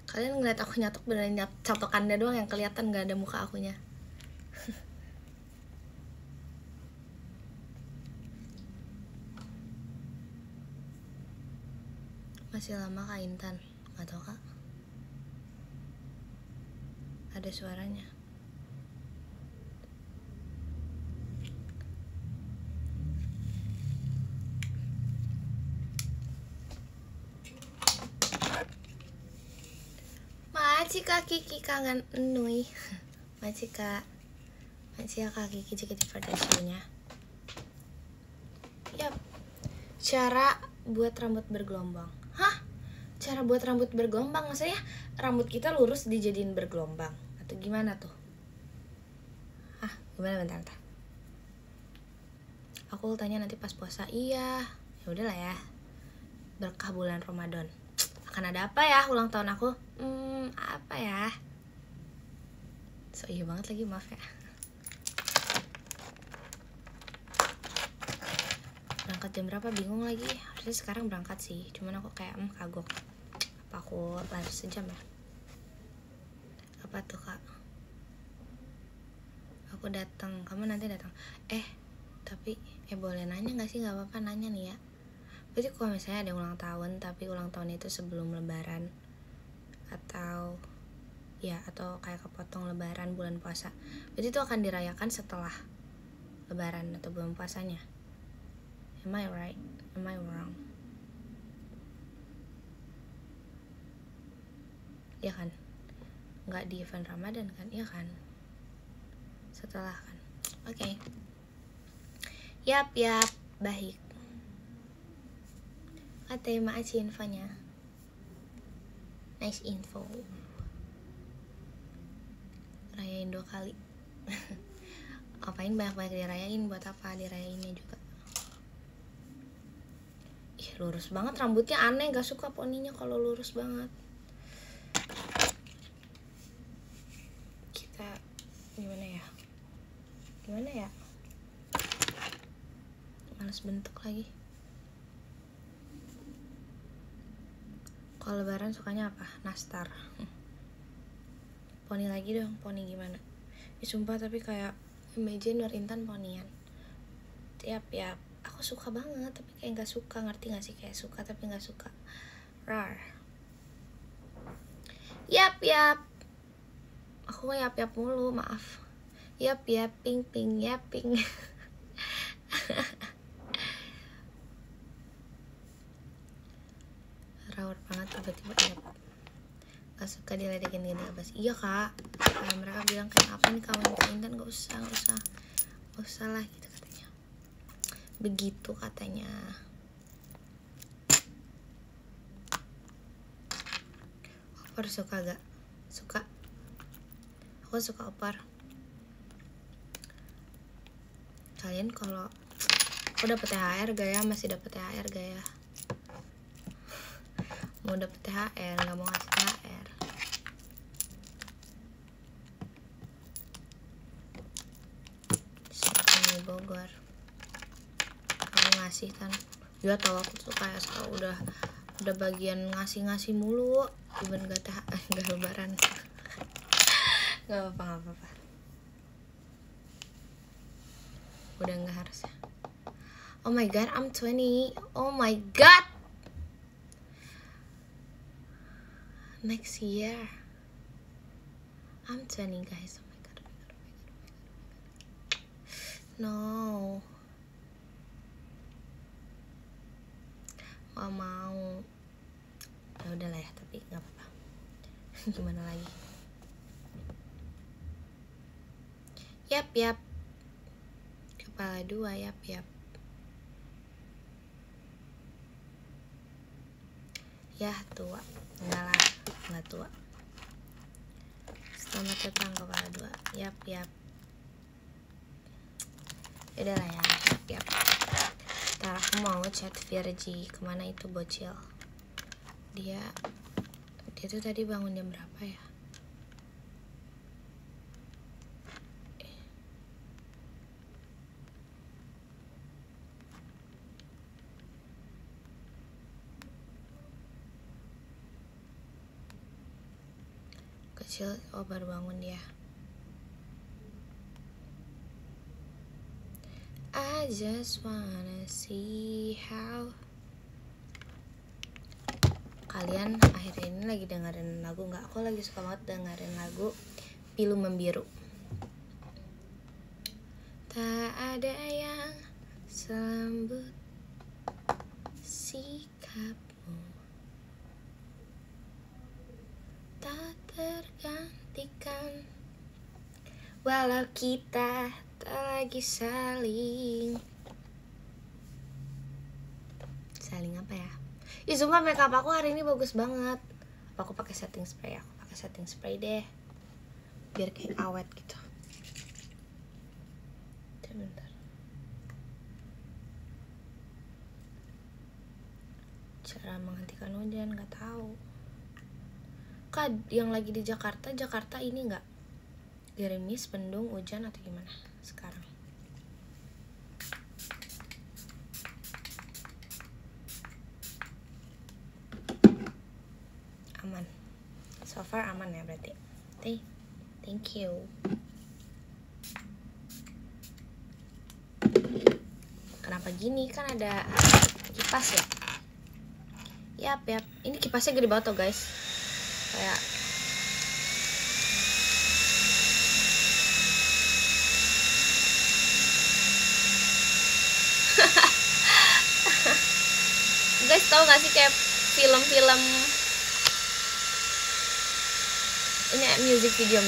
Kalian ngeliat aku nyatok beneran catokannya doang yang kelihatan, nggak ada muka akunya. Masih lama Kak Intan? Nggak tahu Kak. Ada suaranya. Makasih Kak Kiki, kangen Nui. Makasih ya Kak Kiki jika divertasinya. Yap. Cara buat rambut bergelombang. Hah? Cara buat rambut bergelombang? Maksudnya rambut kita lurus dijadiin bergelombang atau gimana tuh? Hah? Gimana, bentar. Aku tanya nanti pas puasa. Iya. Ya udahlah ya. Berkah bulan Ramadan. Akan ada apa ya ulang tahun aku? Apa ya? So iya banget lagi, maaf ya. Berangkat jam berapa bingung lagi. Harusnya sekarang berangkat sih, cuman aku kayak kagok. Apa aku lari sejam ya? Apa tuh Kak? Aku datang, kamu nanti datang. Tapi boleh nanya nggak sih? Nggak apa-apa nanya nih ya. Berarti kalau misalnya ada ulang tahun, tapi ulang tahun itu sebelum Lebaran, atau kayak kepotong Lebaran bulan puasa, berarti itu akan dirayakan setelah Lebaran atau bulan puasanya. Am I right? Am I wrong? Ya kan? Nggak di event Ramadan kan? Ya kan? Setelah kan? Oke. Yap, baik. Terima kasih infonya. Nice info. Rayain 2 kali. Apain banyak-banyak dirayain, buat apa dirayainnya juga. Ih, lurus banget rambutnya, aneh, gak suka poninya kalau lurus banget. Kita gimana ya? Males bentuk lagi. Kalau Lebaran sukanya apa? Nastar. Poni lagi dong, poni gimana? Sumpah tapi kayak imagine Nur Intan ponian. Yap, aku suka banget tapi kayak nggak suka, ngerti nggak sih? Kayak suka tapi nggak suka. Rar. Yap. Aku yap mulu, maaf. Yap, ping, yaping. Rawat banget tiba-tiba yap. Gak suka diledekin gini apa sih? Iya Kak. Mereka bilang kayak apa nih kawan Intan, gak usah lah gitu katanya. Begitu katanya. Opar suka gak? Suka. Aku suka opar. Kalian kalau aku dapet THR gak ya? Masih dapet THR gak ya? Mau dapet THR, gak mau ngasih THR. Di Bogor kamu ngasih kan? Ya tau aku tuh kayak suka udah bagian ngasih mulu, even gak THR, gak Lebaran. Gak apa-apa. Udah gak harus ya. Oh my god, I'm 20. Oh my god, next year I'm 20 guys. Oh my god. No, gak mau. Ya udahlah ya, tapi gak apa-apa. Gimana lagi? Yap. Kepala dua, yap. Ya, tua. Enggak lah, enggak tua. Selamat datang kepala dua. Yap. Udah lah ya, yap. Ntar aku mau chat Virgi. Kemana itu bocil? Dia tuh tadi bangun jam berapa ya? Kecil, oh baru bangun dia. I just wanna see how. Kalian akhir ini lagi dengerin lagu nggak? Aku lagi suka banget dengerin lagu Pilu Membiru. Tak ada yang selembut sikapmu, tak tergantikan walau kita tak lagi saling apa ya? Ih, sumpah makeup aku hari ini bagus banget. Aku pakai setting spray. Aku pakai setting spray deh, biar kayak awet gitu. Bentar. Cara menghentikan hujan nggak tahu. Kak, yang lagi di Jakarta ini nggak gerimis, mendung, hujan atau gimana sekarang? Aman. So far aman ya berarti. Thank you. Kenapa gini? Kan ada kipas ya? Yap. Ini kipasnya gede banget tuh guys. Kayak guys, tau gak sih kayak film-film ini music video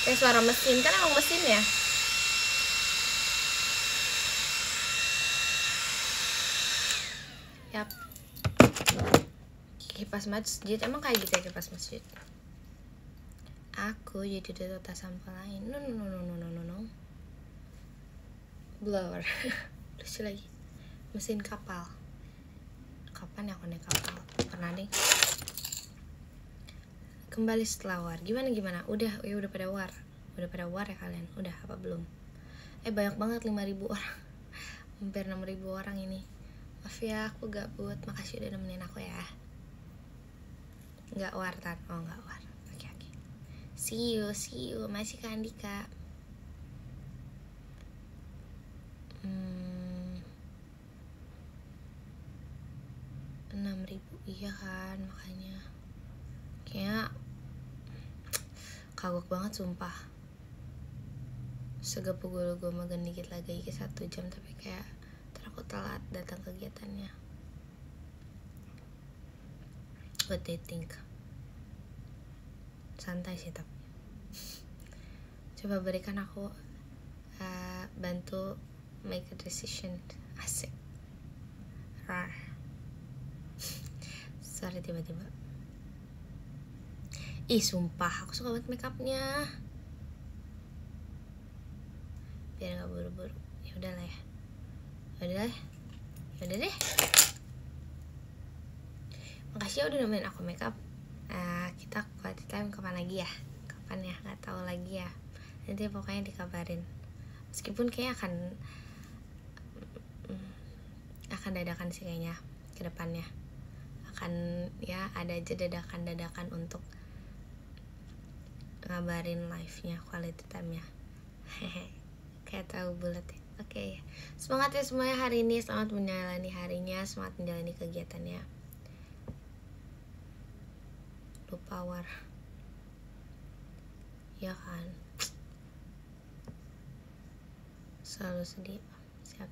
kayak suara mesin, kan emang mesin ya. Yap. Kipas masjid, emang kayak gitu ya kipas masjid. Aku jadi duta sampah lain. No. Blower. Lucu lagi. Mesin kapal. Kapan ya aku naik kapal? Pernah deh. Kembali setelah war. Gimana? Udah pada war. Udah pada war ya kalian? Udah apa belum? Banyak banget 5.000 orang. Hampir 6.000 orang ini. Maaf ya, aku gabut. Makasih udah nemenin aku ya. Nggak war, Tan. Oh, nggak war. Oke. See you. Masih Kak Andika. 6.000, iya kan, makanya kayak kagok banget sumpah. Segapul gue magan dikit lagi ke 1 jam, tapi kayak aku telat datang kegiatannya. What they think? Santai sih tapi. Coba berikan aku bantu make a decision. Asik. Rar. Sorry tiba-tiba. Ih sumpah, aku suka banget makeupnya. Biar nggak buru-buru. Ya udah deh. Makasih ya udah nemenin aku makeup. Kita quality time kapan lagi ya? Kapan ya? Nggak tahu lagi ya. Nanti pokoknya dikabarin. Meskipun kayaknya akan dadakan sih kayaknya ke depannya. Akan ya ada aja dadakan untuk ngabarin live-nya, quality time-nya. Kayak tahu bulat ya. Oke. Semangat ya semuanya hari ini. Selamat menjalani harinya, semangat menjalani kegiatannya. Lupa war. Ya kan. selalu sedia. Siap.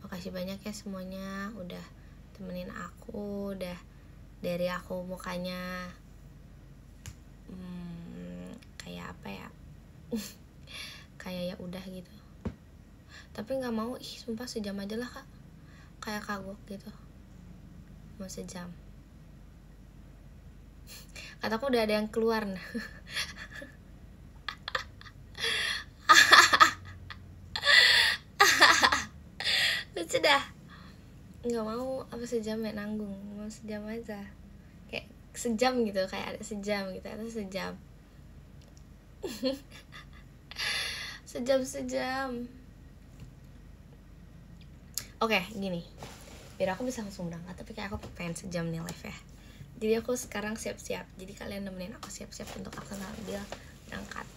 Makasih banyak ya semuanya udah temenin aku, udah dari aku mukanya kayak apa ya kayak ya udah gitu, tapi nggak mau, sumpah sejam aja lah kak, kayak kagok gitu mau sejam. Kataku udah ada yang keluar nah. Lucu dah. Nggak mau apa sejam ya, nanggung, mau sejam aja, kayak sejam gitu, kayak ada sejam gitu atau sejam. sejam. Oke, gini, biar aku bisa langsung berangkat, tapi kayak aku pengen sejam nih live ya. Jadi aku sekarang siap-siap, jadi kalian nemenin aku siap-siap untuk aku sambil berangkat.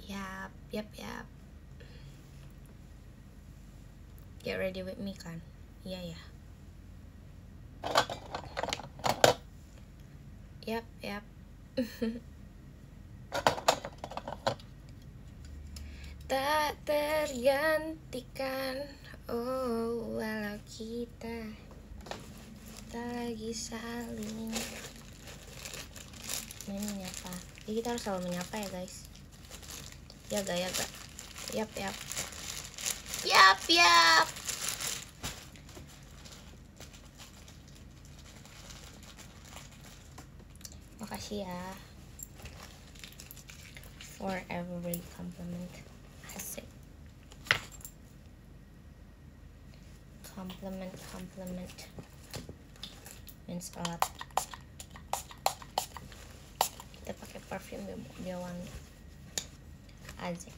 Yap. Get ready with me kan? Iya ya. Yap. Tak tergantikan, oh walau kita tak lagi saling menyapa. Jadi kita harus selalu menyapa ya guys. Yaga. Yap. Makasih ya for every compliment. Asik. Compliment means a lot. Kita pakai parfum biar wangi. Asik.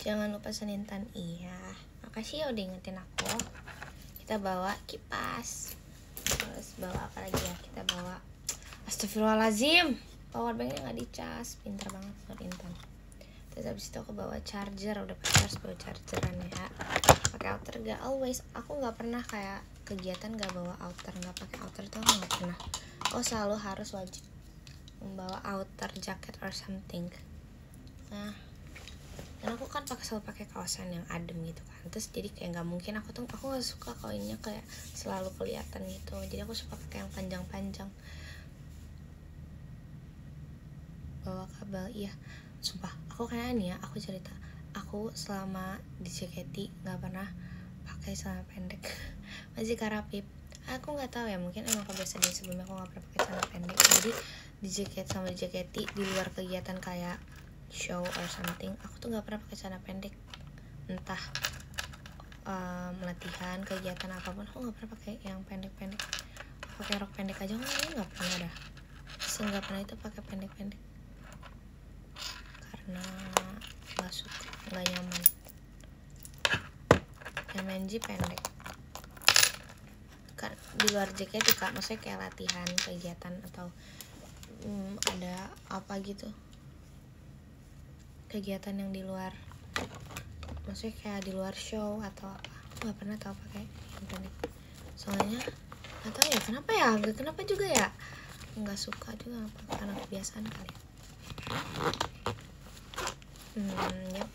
Jangan lupa Senintan. Iya, makasih ya udah ingetin aku. Kita bawa kipas. Terus bawa apa lagi ya? Kita bawa, astagfirullahaladzim, powerbanknya nggak dicas. Pintar banget Senintan. Terus habis itu aku bawa charger. Udah pasti harus bawa chargeran ya. Pakai outer gak always. Aku nggak pernah kayak kegiatan nggak bawa outer, nggak pakai outer tuh aku nggak pernah. Oh selalu harus wajib membawa outer jacket or something. Nah, dan aku kan selalu pakai kaosan yang adem gitu kan, terus jadi kayak nggak mungkin aku nggak suka kainnya kayak selalu kelihatan gitu, jadi aku suka pakai yang panjang-panjang. Bawa kabel, iya sumpah aku kayak nih ya, aku cerita, aku selama di JKT nggak pernah pakai celana pendek. Masih karapip. Aku nggak tahu ya, mungkin emang kebiasaan dari sebelumnya aku nggak pernah pakai celana pendek, jadi di JKT di luar kegiatan kayak show or something, aku tuh nggak pernah pakai celana pendek. Entah latihan, kegiatan apapun, aku nggak pernah pakai yang pendek-pendek. Pakai rok pendek aja nggak pernah dah. Nggak pernah itu pakai pendek-pendek karena nggak suka, nggak nyaman. Yang MNG pendek kan di luar JKT kak, maksudnya kayak latihan, kegiatan atau ada apa gitu, kegiatan yang di luar, maksudnya kayak di luar show atau apa, aku nggak pernah tahu pakai yang pendek. Soalnya nggak tahu ya kenapa juga ya, nggak suka juga apa, karena kebiasaan kali.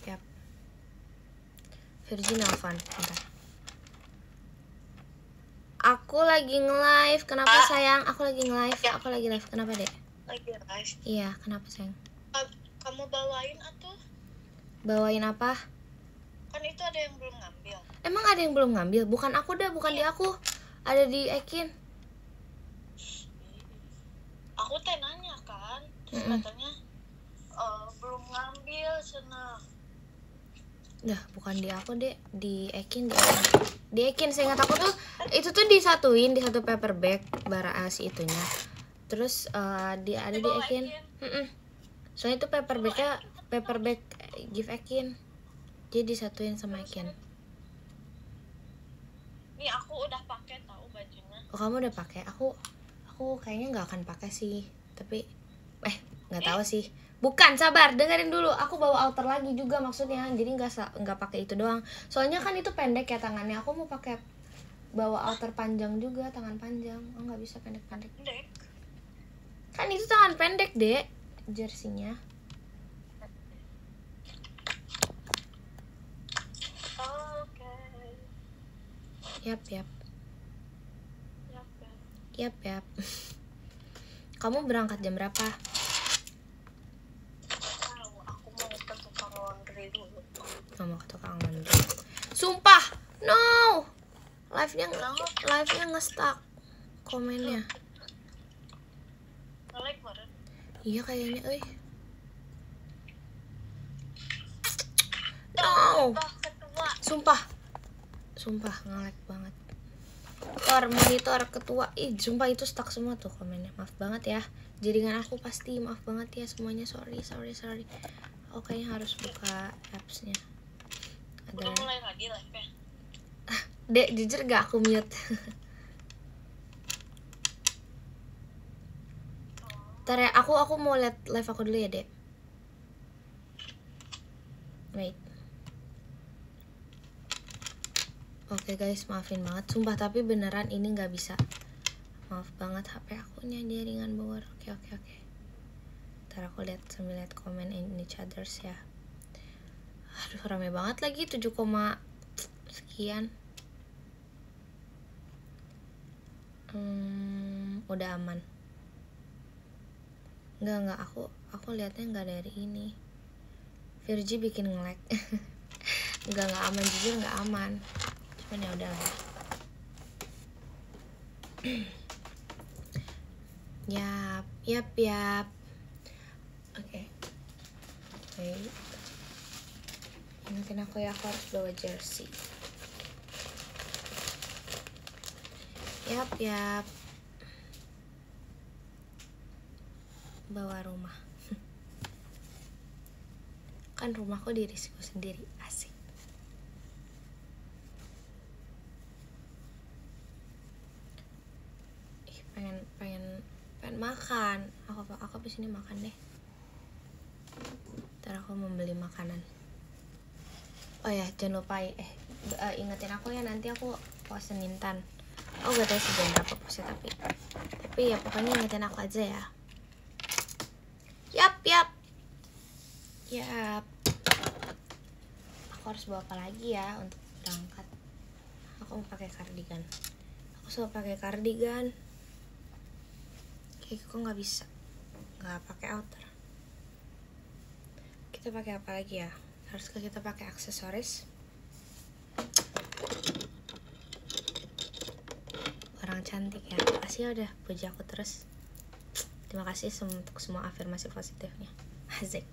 Yap. Virgin Alvan, bentar. Aku lagi nge-live. Kenapa sayang? Aku lagi nge-live. Ya. Aku lagi live. Kenapa dek? Lagi live. Iya, kenapa sayang? Kamu bawain atau? Bawain apa? Kan itu ada yang belum ngambil. Emang ada yang belum ngambil? Bukan aku dah, bukan di aku. Ada di Ekin. Aku teh nanya kan, terus katanya belum ngambil sana. Dah, bukan di aku dek, di Ekin, di Ekin. Seingat aku tuh itu tuh disatuin di satu paper bag baras itunya. Terus ada di Ekin. Soalnya itu paper bag give Ekin. Jadi disatuin sama Ekin. Nih aku udah pakai tahu bajunya. Oh, kamu udah pakai? Aku kayaknya nggak akan pakai sih. Tapi nggak tahu sih. Bukan, sabar, dengerin dulu. Aku bawa outer lagi juga maksudnya. Jadi nggak pakai itu doang. Soalnya kan itu pendek ya tangannya. Aku mau pakai bawa outer panjang juga, tangan panjang. Oh, nggak bisa pendek-pendek. Kan itu tangan pendek, Dek, jersinya. Oke. Yap. Ya, Yap. Kamu berangkat jam berapa? tahu aku mau ke tukang laundry dulu. Mau ke tukang laundry. Sumpah, no. Live-nya nge-stuck komennya. Nge-like kemarin. Iya kayaknya, No. Ketua. Sumpah nge-lag banget. Monitor ketua. Sumpah itu stuck semua tuh komennya. Maaf banget ya. Jaringan aku pasti, maaf banget ya semuanya. Sorry. Aku kayaknya harus buka apps-nya. Udah mulai lagi live-nya. Dek, jujur gak aku mute. Ntar ya, aku mau lihat live aku dulu ya, Dek. Wait. Oke guys, maafin banget. Sumpah tapi beneran ini gak bisa. Maaf banget, HP akunya jaringan bawah. Oke. Ntar aku lihat sambil lihat komen in each others ya. Aduh, rame banget lagi. 7, sekian. Udah aman. Enggak, aku lihatnya nggak dari ini. Virgi bikin nge-lag. Enggak aman, jujur nggak aman. Cuman ya udah lah. Yap. Oke. Ingetin aku ya, aku harus bawa jersey. Yap. Bawa rumah. Kan rumahku di diriku sendiri, asik. Pengen makan. Aku abis ini makan deh. Ntar aku membeli makanan. Oh ya, jangan lupa ingetin aku ya, nanti aku post Nintan. Gak tahu sih jam berapa postnya, tapi ya pokoknya ingetin aku aja ya. Yap. Aku harus bawa apa lagi ya untuk berangkat? Aku mau pakai kardigan. Aku selalu pakai kardigan. Kayak kok nggak bisa, nggak pakai outer. Kita pakai apa lagi ya? Haruskah kita pakai aksesoris? Orang cantik ya. Makasih ya udah puji aku terus. Terima kasih untuk semua afirmasi positifnya. Asik.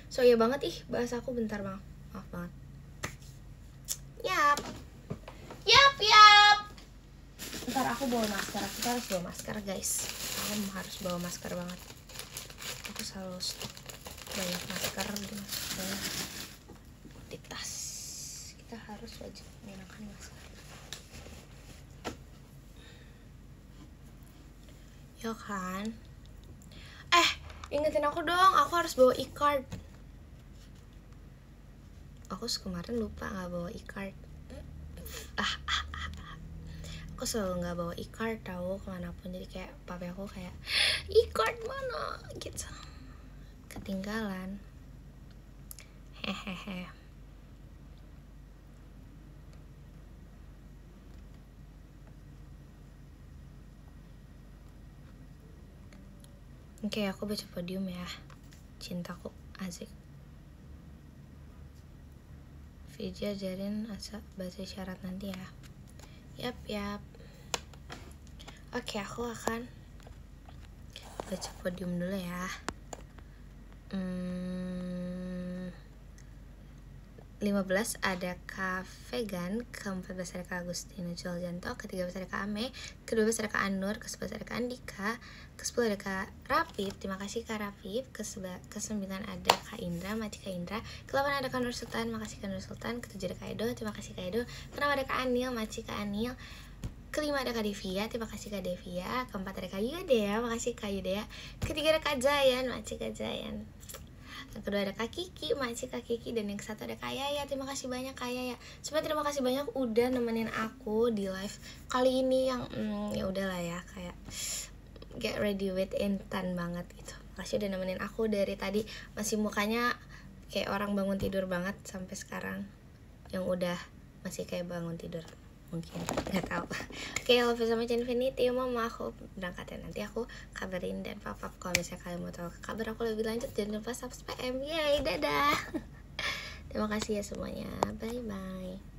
So ya banget bahasa aku bentar bang. Maaf banget. Yap. Ntar aku bawa masker. Kita harus bawa masker guys. Aku harus bawa masker banget. Aku selalu stok banyak masker di tas. Kita harus wajib menggunakan masker. Ya kan? Ingetin aku dong, aku harus bawa e-card. Aku kemarin lupa gak bawa e-card. Aku selalu gak bawa e-card tau kemanapun. Jadi kayak papi aku kayak, e-card mana? Gitu. Ketinggalan. Hehehe. Oke, aku baca podium ya. Cintaku, asik. Vija ajarin bahasa isyarat nanti ya. Yap. Oke, aku akan baca podium dulu ya. 15 ada Kak Vegan, ke-14 ada Kak Agustino Juljanto, ke-13 ada Kak Ame, ke-12 ada Kak Anur, ke-11 ada Kak Andika, ke-10 ada Kak Rafif, terima kasih Kak Rafif, ke-9 ada Kak Indra, Maci Kak Indra, ke-8 ada Kak Nur Sultan, makasih Kak Nur Sultan, ke-7 ada Kak Edo, terima kasih Kak Edo, ke-6 ada Kak Anil, Maci Kak Anil, ke-5 ada Kak Devia, terima kasih Kak Devia, ke-4 ada Kak Yudea, makasih Kak Yudea, ke-3 ada Kak Jayan, Maci Kak Jayan, yang kedua ada Kak Kiki, makasih Kak Kiki, dan yang satu ada Kak Yaya, terima kasih banyak Kak Yaya. Sebenarnya terima kasih banyak udah nemenin aku di live kali ini yang ya udahlah ya, kayak get ready with Intan banget gitu. Makasih udah nemenin aku dari tadi, masih mukanya kayak orang bangun tidur banget sampai sekarang yang udah masih kayak bangun tidur mungkin, nggak tahu. Oke, love you so much infinity. Mama aku berangkat ya, nanti aku kabarin dan pop-up kalau misalnya kalian mau tahu kabar aku lebih lanjut. Jangan lupa subscribe. Yay, dadah. Terima kasih ya semuanya, bye bye.